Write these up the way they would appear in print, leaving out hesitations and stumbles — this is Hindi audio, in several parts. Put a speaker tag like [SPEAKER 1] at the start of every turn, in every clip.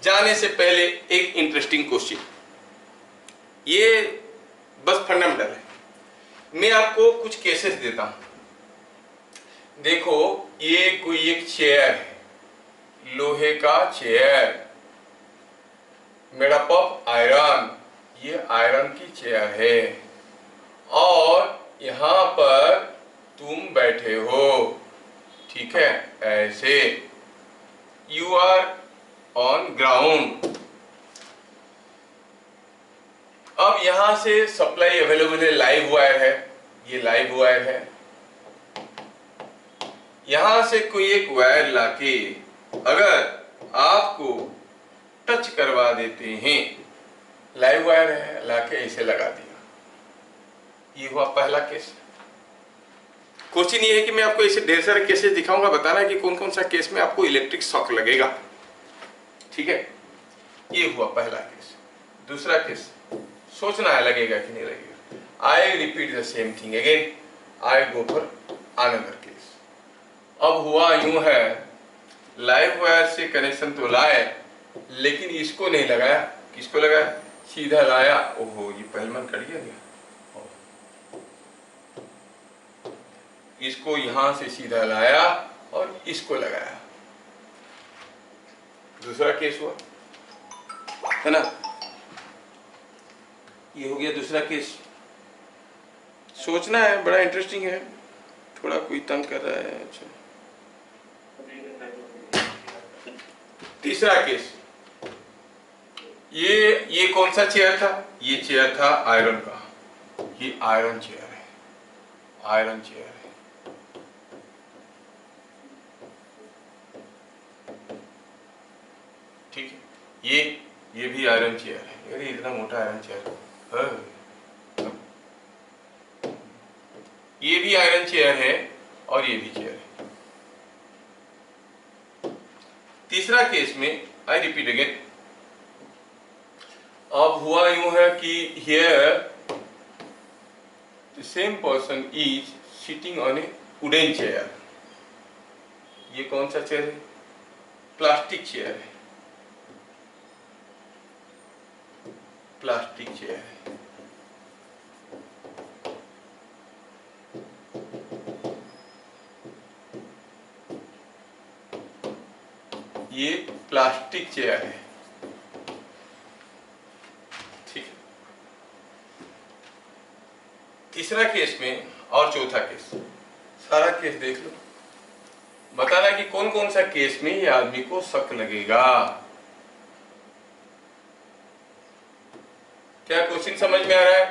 [SPEAKER 1] जाने से पहले एक इंटरेस्टिंग क्वेश्चन, ये बस फंडामेंटल है। मैं आपको कुछ केसेस देता हूं। देखो, ये कोई एक चेयर है, लोहे का chair made up of iron, ये आयरन की चेयर है और यहां पर तुम बैठे हो, ठीक है, ऐसे यू आर ऑन ग्राउंड। अब यहां से सप्लाई अवेलेबल है, लाइव वायर है, ये लाइव वायर है। यहां से कोई एक वायर लाके अगर आपको टच करवा देते हैं, लाइव वायर है, लाके ऐसे लगा दिया, ये हुआ पहला केस। क्वेश्चन ये है कि मैं आपको ऐसे ढेर सारे केसेस दिखाऊंगा, बताना है कि कौन कौन सा केस में आपको इलेक्ट्रिक शॉक लगेगा, ठीक है। ये हुआ पहला केस। दूसरा केस सोचना है लगेगा कि नहीं लगेगा। I repeat the same thing again, I go for another case. अब हुआ यूं है, लाइव वायर से कनेक्शन तो लाए लेकिन इसको नहीं लगाया। किसको लगाया? सीधा लाया, ओहो ये पहलमान कट गया। इसको यहां से सीधा लाया और इसको लगाया। दूसरा केस हुआ है ना, ये हो गया दूसरा केस। सोचना है, बड़ा इंटरेस्टिंग है। थोड़ा कोई तंग कर रहा है। अच्छा, तीसरा केस, ये कौन सा चेयर था? ये चेयर था आयरन का, ये आयरन चेयर है, आयरन चेयर है, ठीक है। ये भी आयरन चेयर है। अरे इतना मोटा आयरन चेयर है। ये भी आयरन चेयर है और ये भी चेयर है। तीसरा केस में आई रिपीट अगेन, अब हुआ यूं है कि here the same person is sitting on A wooden chair. ये कौन सा चेयर है? प्लास्टिक चेयर है, प्लास्टिक चेयर है। ये प्लास्टिक चेयर है, ठीक है। तीसरा केस में और चौथा केस, सारा केस देख लो, बताना कि कौन कौन सा केस में ये आदमी को शक लगेगा। क्या क्वेश्चन समझ में आ रहा है?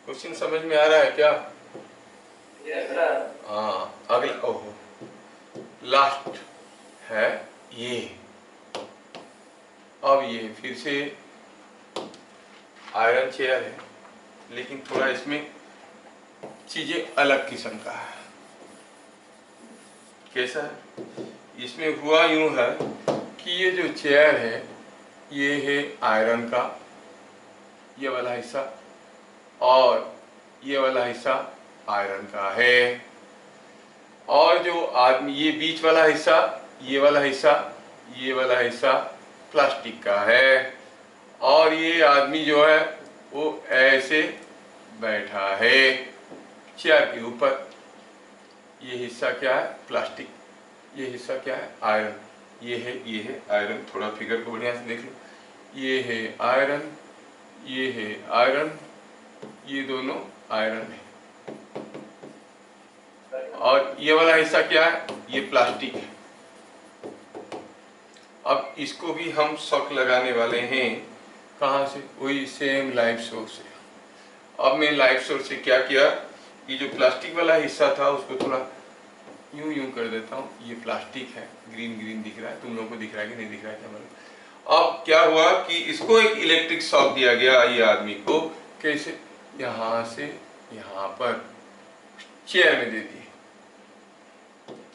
[SPEAKER 1] क्वेश्चन समझ में आ रहा है क्या? हाँ, अगला, ओहो लास्ट है ये। अब ये फिर से आयरन चेयर है, लेकिन थोड़ा इसमें चीजें अलग किस्म का है। कैसा है? इसमें हुआ यूं है कि ये जो चेयर है ये है आयरन का, ये वाला हिस्सा, और ये वाला हिस्सा आयरन का है, और जो आदमी, ये बीच वाला हिस्सा, ये वाला हिस्सा, ये वाला हिस्सा प्लास्टिक का है, और ये आदमी जो है वो ऐसे बैठा है चेयर के ऊपर। ये हिस्सा क्या है? प्लास्टिक। ये हिस्सा क्या है? आयरन। ये है आयरन। थोड़ा फिगर को बढ़िया से देख लो, ये है आयरन, ये है आयरन, ये दोनों आयरन है, और ये वाला हिस्सा क्या है? ये प्लास्टिक है। अब इसको भी हम शॉक लगाने वाले हैं, कहाँ से? वही सेम लाइव सोर्स से। अब मैं लाइव सोर्स से क्या किया, ये जो प्लास्टिक वाला हिस्सा था उसको थोड़ा यूं कर देता हूँ। ये प्लास्टिक है, ग्रीन ग्रीन दिख रहा है, तुम लोगों को दिख रहा है कि नहीं दिख रहा है क्या मालूम। अब क्या हुआ कि इसको एक इलेक्ट्रिक शॉक दिया गया, ये आदमी को। कैसे? यहां से यहां पर चेयर में दे दिए,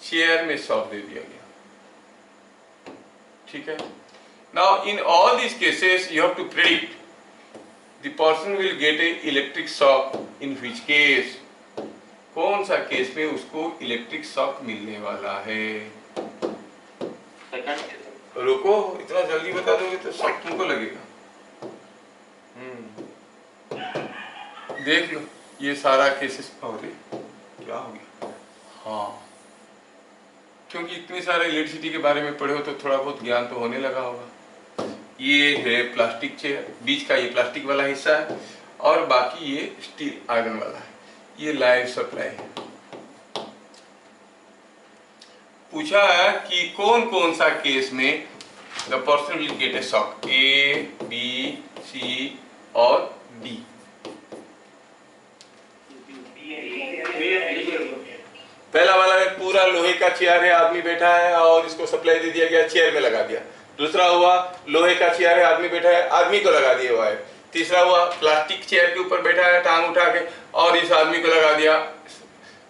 [SPEAKER 1] चेयर में शॉक दे दिया गया, ठीक है। Now in all this cases you have to predict the person will get a electric shock in which case, कौन सा केस में उसको इलेक्ट्रिक शॉक मिलने वाला है।
[SPEAKER 2] सेकंड
[SPEAKER 1] रुको, इतना जल्दी बता दोगे तो शॉक तुमको लगेगा। देख लो ये सारा केसेस। अरे क्या हो गया? हाँ, क्योंकि इतने सारे इलेक्ट्रिसिटी के बारे में पढ़े हो तो थोड़ा बहुत ज्ञान तो होने लगा होगा। ये है प्लास्टिक चेयर, बीच का ये प्लास्टिक वाला हिस्सा है और बाकी ये स्टील आयरन वाला है। ये लाइव सप्लाई है। पूछा है कि कौन कौन सा केस में the person will get a shock, A, B, C और डी। पहला वाला में पूरा लोहे का चेयर है, आदमी बैठा है और इसको सप्लाई दे दिया गया, चेयर में लगा दिया। दूसरा हुआ लोहे का चेयर है, आदमी बैठा है, आदमी को लगा दिया हुआ है। तीसरा हुआ प्लास्टिक चेयर के ऊपर बैठा है टांग उठा के और इस आदमी को लगा दिया।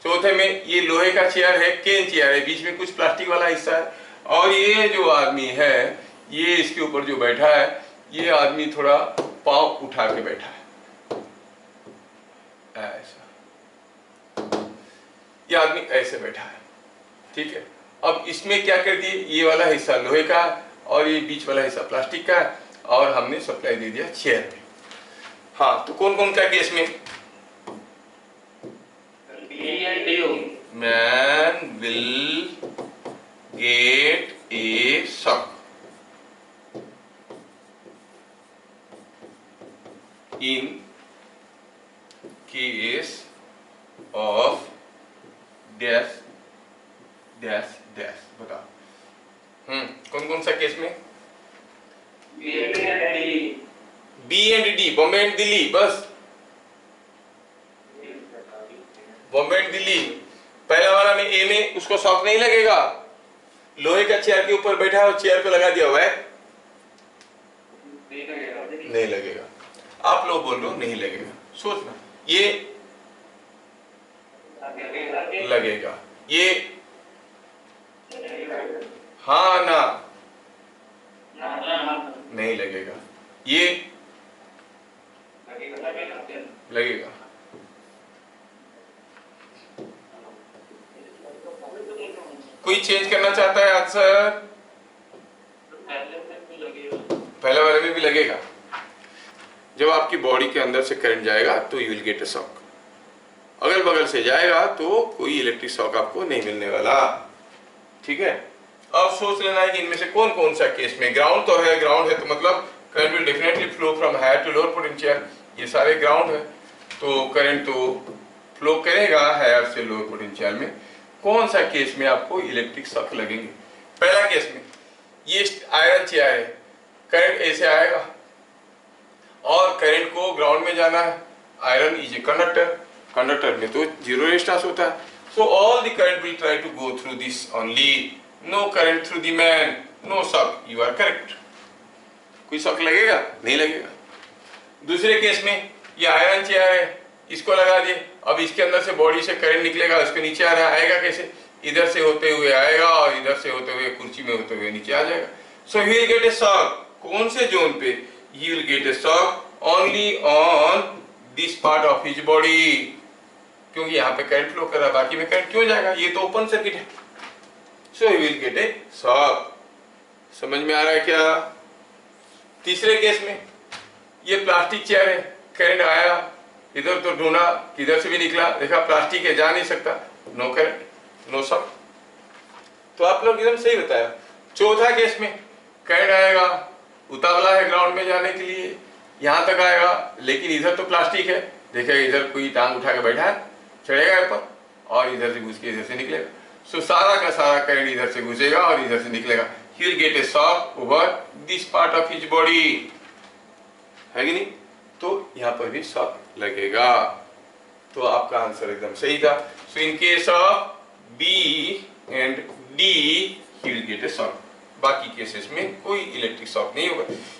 [SPEAKER 1] चौथे में ये लोहे का चेयर है, केन चेयर है, बीच में कुछ प्लास्टिक वाला हिस्सा है और ये जो आदमी है ये इसके ऊपर जो बैठा है ये आदमी थोड़ा पांव उठा के बैठा है, ऐसा। ये आदमी ऐसे बैठा है, ठीक है। अब इसमें क्या कर दिए, ये वाला हिस्सा लोहे का और ये बीच वाला हिस्सा प्लास्टिक का है और हमने सप्लाई दे दिया चेयर पे। हाँ, तो कौन कौन सा केस में man will get a shock in case of dash dash dash। बताओ कौन कौन सा केस में? B and D, Bombay and Delhi, बस बॉम्बे एंड दिल्ली। पहला वाला में ए में उसको शॉक नहीं लगेगा, लोहे का चेयर के ऊपर बैठा है और चेयर पे लगा दिया हुआ है, नहीं लगेगा। आप लोग बोल रहे हो नहीं लगेगा, सोचना ये लगेगा, ये हाँ ना नहीं लगेगा, ये लगेगा। कोई चेंज करना चाहता है आंसर? पहले वाले में भी लगेगा। जब आपकी बॉडी के अंदर से करंट जाएगा तो you will get a shock, अगल बगल से जाएगा तो कोई इलेक्ट्रिक शॉक आपको नहीं मिलने वाला, ठीक है। अब सोच लेना है कि इनमें से कौन कौन सा केस में ग्राउंड तो है, ग्राउंड है तो मतलब current will definitely flow from higher to lower potential, ये सारे ग्राउंड है तो करंट तो फ्लो करेगा हायर से लोअर पोटेंशियल में। कौन सा केस में आपको इलेक्ट्रिक शॉक लगेंगे? पहला केस में ये आयरन चेयर है, करंट ऐसे आएगा और करंट को ग्राउंड में जाना है। Iron is a conductor, conductor में तो जीरो रेजिस्टेंस होता है, so all the current will try to go through this only, no current through the man, no shock. You are correct. कोई शॉक लगेगा? नहीं लगेगा। दूसरे केस में ये आयरन चेयर है, इसको लगा दिए, अब इसके अंदर से बॉडी से करंट निकलेगा, उसके नीचे आ रहा है, आएगा कैसे? इधर से होते हुए आएगा और इधर से होते हुए कुर्सी में होते हुए नीचे आ जाएगा। So he will get a shock. कौन से जोन पे? He will get a shock only on this part of his body, क्योंकि यहाँ पे करंट फ्लो कर रहा है, बाकी में करंट क्यों जाएगा, ये तो ओपन सर्किट है। So he will get a shock. समझ में आ रहा है क्या? तीसरे केस में ये प्लास्टिक चेयर है, करंट आया, इधर तो ढूंढा, किधर से भी निकला, देखा प्लास्टिक है, जा नहीं सकता, नो करंट, नो शॉक। तो आप लोग एकदम सही बताया। चौथा केस में करंट आएगा, उतावला है ग्राउंड में जाने के लिए, यहां तक आएगा, लेकिन इधर तो प्लास्टिक है, देखेगा इधर कोई टांग उठा के बैठा है, चढ़ेगा ऊपर और इधर से घुस के इधर से निकलेगा। सो सारा का सारा करंट इधर से घुसेगा और इधर से निकलेगा। ही will get a shock over this part of his body, है कि नहीं? तो यहाँ पर भी शॉक लगेगा। तो आपका आंसर एकदम सही था। So in case of B and D he will get a shock. बाकी केसेस में कोई इलेक्ट्रिक शॉक नहीं होगा।